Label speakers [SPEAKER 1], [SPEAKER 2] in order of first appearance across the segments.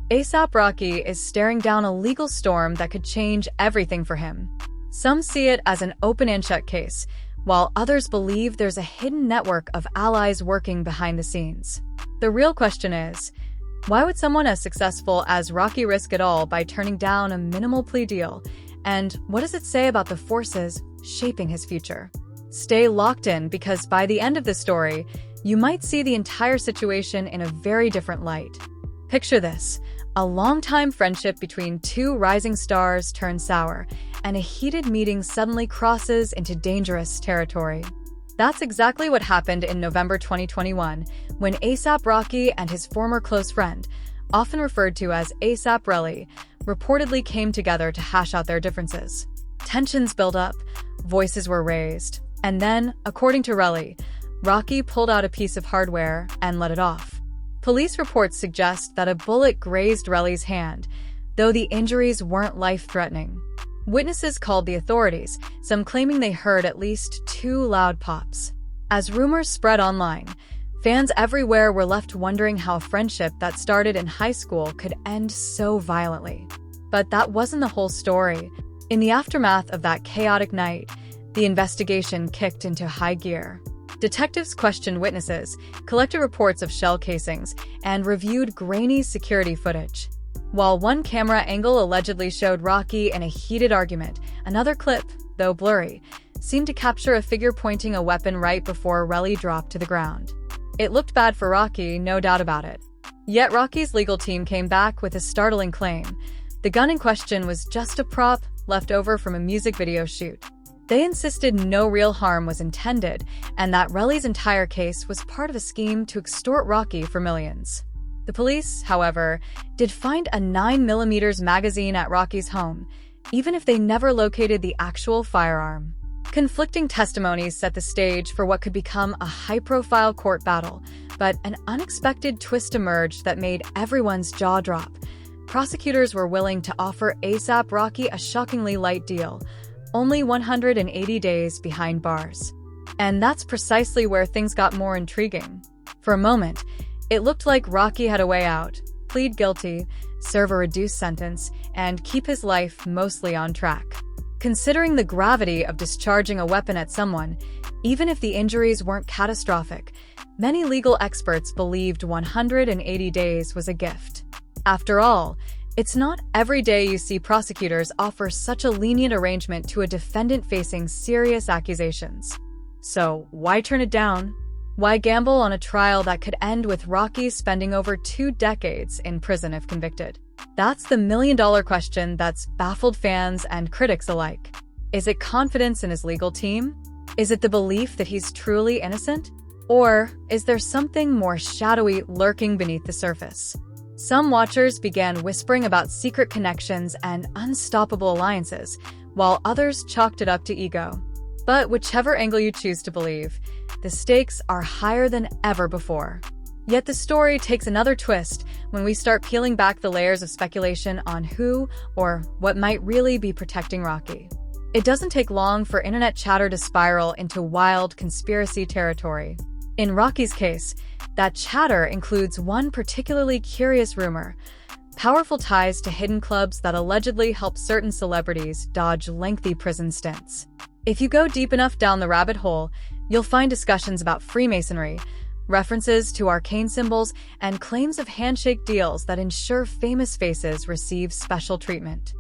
[SPEAKER 1] A$AP Rocky is staring down a legal storm that could change everything for him. Some see it as an open and shut case, while others believe there's a hidden network of allies working behind the scenes. The real question is, why would someone as successful as Rocky risk it all by turning down a minimal plea deal? And what does it say about the forces shaping his future? Stay locked in, because by the end of the story, you might see the entire situation in a very different light. Picture this: a long-time friendship between two rising stars turns sour, and a heated meeting suddenly crosses into dangerous territory. That's exactly what happened in November 2021, when A$AP Rocky and his former close friend, often referred to as A$AP Relly, reportedly came together to hash out their differences. Tensions built up, voices were raised, and then, according to Relly, Rocky pulled out a piece of hardware and let it off. Police reports suggest that a bullet grazed Relly's hand, though the injuries weren't life-threatening. Witnesses called the authorities, some claiming they heard at least 2 loud pops. As rumors spread online, fans everywhere were left wondering how a friendship that started in high school could end so violently. But that wasn't the whole story. In the aftermath of that chaotic night, the investigation kicked into high gear. Detectives questioned witnesses, collected reports of shell casings, and reviewed grainy security footage. While one camera angle allegedly showed Rocky in a heated argument, another clip, though blurry, seemed to capture a figure pointing a weapon right before Relly dropped to the ground. It looked bad for Rocky, no doubt about it. Yet Rocky's legal team came back with a startling claim. The gun in question was just a prop left over from a music video shoot. They insisted no real harm was intended, and that Relly's entire case was part of a scheme to extort Rocky for millions. The police, however, did find a 9mm magazine at Rocky's home, even if they never located the actual firearm. Conflicting testimonies set the stage for what could become a high-profile court battle, but an unexpected twist emerged that made everyone's jaw drop. Prosecutors were willing to offer A$AP Rocky a shockingly light deal, only 180 days behind bars. And that's precisely where things got more intriguing. For a moment, it looked like Rocky had a way out: plead guilty, serve a reduced sentence, and keep his life mostly on track. Considering the gravity of discharging a weapon at someone, even if the injuries weren't catastrophic, many legal experts believed 180 days was a gift. After all, it's not every day you see prosecutors offer such a lenient arrangement to a defendant facing serious accusations. So, why turn it down? Why gamble on a trial that could end with Rocky spending over 2 decades in prison if convicted? That's the million-dollar question that's baffled fans and critics alike. Is it confidence in his legal team? Is it the belief that he's truly innocent? Or is there something more shadowy lurking beneath the surface? Some watchers began whispering about secret connections and unstoppable alliances, while others chalked it up to ego. But whichever angle you choose to believe, the stakes are higher than ever before. Yet the story takes another twist when we start peeling back the layers of speculation on who or what might really be protecting Rocky. It doesn't take long for internet chatter to spiral into wild conspiracy territory. In Rocky's case, that chatter includes one particularly curious rumor: powerful ties to hidden clubs that allegedly help certain celebrities dodge lengthy prison stints. If you go deep enough down the rabbit hole, you'll find discussions about Freemasonry, references to arcane symbols, and claims of handshake deals that ensure famous faces receive special treatment.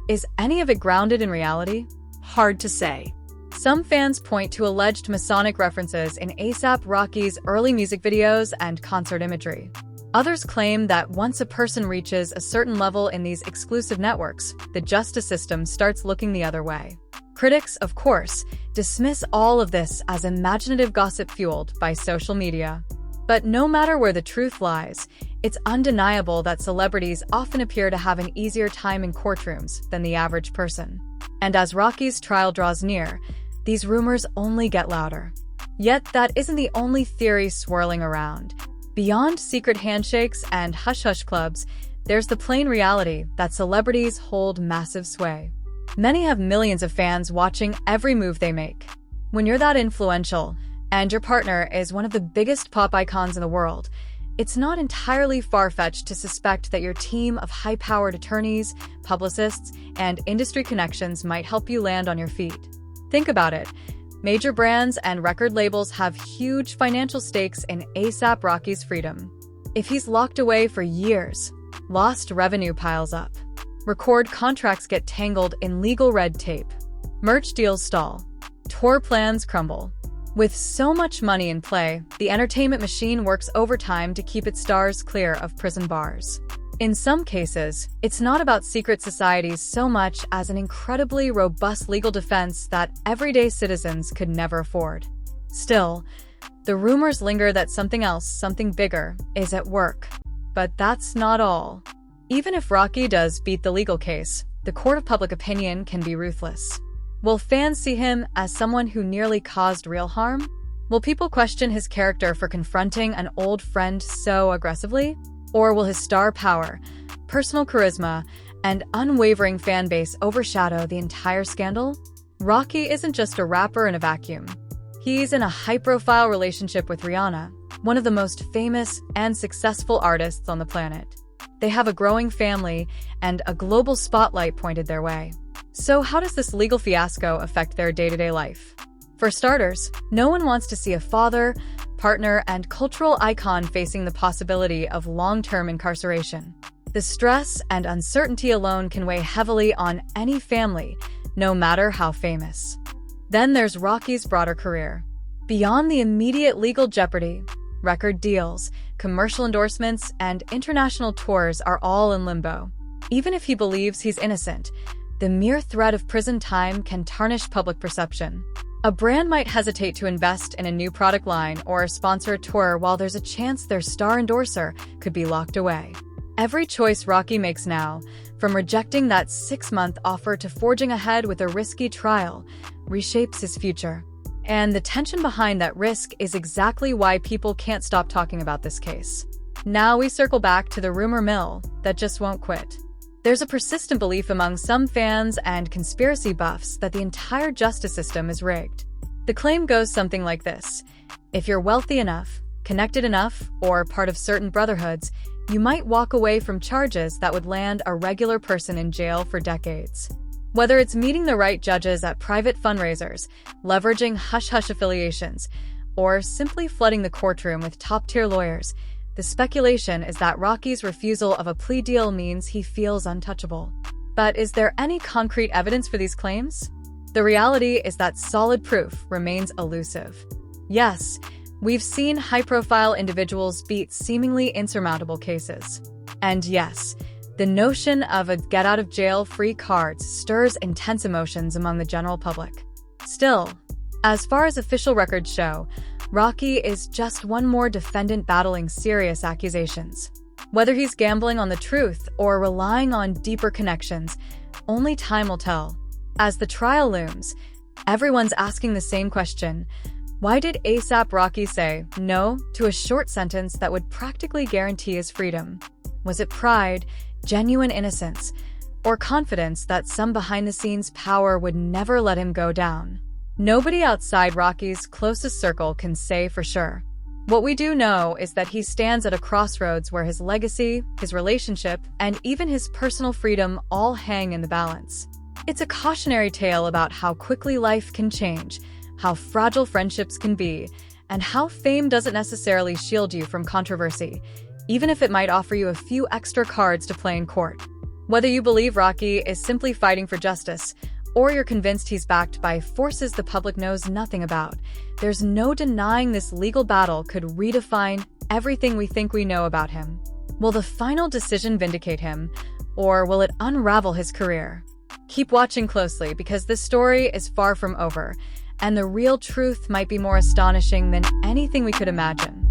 [SPEAKER 1] Is any of it grounded in reality? Hard to say. Some fans point to alleged Masonic references in A$AP Rocky's early music videos and concert imagery. Others claim that once a person reaches a certain level in these exclusive networks, the justice system starts looking the other way. Critics, of course, dismiss all of this as imaginative gossip fueled by social media. But no matter where the truth lies, it's undeniable that celebrities often appear to have an easier time in courtrooms than the average person. And as Rocky's trial draws near, these rumors only get louder. Yet that isn't the only theory swirling around. Beyond secret handshakes and hush-hush clubs, there's the plain reality that celebrities hold massive sway. Many have millions of fans watching every move they make. When you're that influential, and your partner is one of the biggest pop icons in the world, it's not entirely far-fetched to suspect that your team of high-powered attorneys, publicists, and industry connections might help you land on your feet. Think about it. Major brands and record labels have huge financial stakes in A$AP Rocky's freedom. If he's locked away for years, lost revenue piles up. Record contracts get tangled in legal red tape. Merch deals stall. Tour plans crumble. With so much money in play, the entertainment machine works overtime to keep its stars clear of prison bars. In some cases, it's not about secret societies so much as an incredibly robust legal defense that everyday citizens could never afford. Still, the rumors linger that something else, something bigger, is at work. But that's not all. Even if Rocky does beat the legal case, the court of public opinion can be ruthless. Will fans see him as someone who nearly caused real harm? Will people question his character for confronting an old friend so aggressively? Or will his star power, personal charisma, and unwavering fan base overshadow the entire scandal? Rocky isn't just a rapper in a vacuum. He's in a high-profile relationship with Rihanna, one of the most famous and successful artists on the planet. They have a growing family and a global spotlight pointed their way. So how does this legal fiasco affect their day-to-day life? For starters, no one wants to see a father, partner, and cultural icon facing the possibility of long-term incarceration. The stress and uncertainty alone can weigh heavily on any family, no matter how famous. Then there's Rocky's broader career. Beyond the immediate legal jeopardy, record deals, commercial endorsements, and international tours are all in limbo. Even if he believes he's innocent, the mere threat of prison time can tarnish public perception. A brand might hesitate to invest in a new product line or sponsor a tour while there's a chance their star endorser could be locked away. Every choice Rocky makes now, from rejecting that 6-month offer to forging ahead with a risky trial, reshapes his future. And the tension behind that risk is exactly why people can't stop talking about this case. Now we circle back to the rumor mill that just won't quit. There's a persistent belief among some fans and conspiracy buffs that the entire justice system is rigged. The claim goes something like this: if you're wealthy enough, connected enough, or part of certain brotherhoods, you might walk away from charges that would land a regular person in jail for decades. Whether it's meeting the right judges at private fundraisers, leveraging hush-hush affiliations, or simply flooding the courtroom with top-tier lawyers, the speculation is that Rocky's refusal of a plea deal means he feels untouchable. But is there any concrete evidence for these claims? The reality is that solid proof remains elusive. Yes, we've seen high-profile individuals beat seemingly insurmountable cases. And yes, the notion of a get-out-of-jail-free card stirs intense emotions among the general public. Still, as far as official records show, Rocky is just one more defendant battling serious accusations. Whether he's gambling on the truth or relying on deeper connections, only time will tell. As the trial looms, everyone's asking the same question: why did A$AP Rocky say no to a short sentence that would practically guarantee his freedom? Was it pride, genuine innocence, or confidence that some behind-the-scenes power would never let him go down? Nobody outside Rocky's closest circle can say for sure. What we do know is that he stands at a crossroads where his legacy, his relationship, and even his personal freedom all hang in the balance. It's a cautionary tale about how quickly life can change, how fragile friendships can be, and how fame doesn't necessarily shield you from controversy, even if it might offer you a few extra cards to play in court. Whether you believe Rocky is simply fighting for justice, or you're convinced he's backed by forces the public knows nothing about, there's no denying this legal battle could redefine everything we think we know about him. Will the final decision vindicate him, or will it unravel his career? Keep watching closely, because this story is far from over, and the real truth might be more astonishing than anything we could imagine.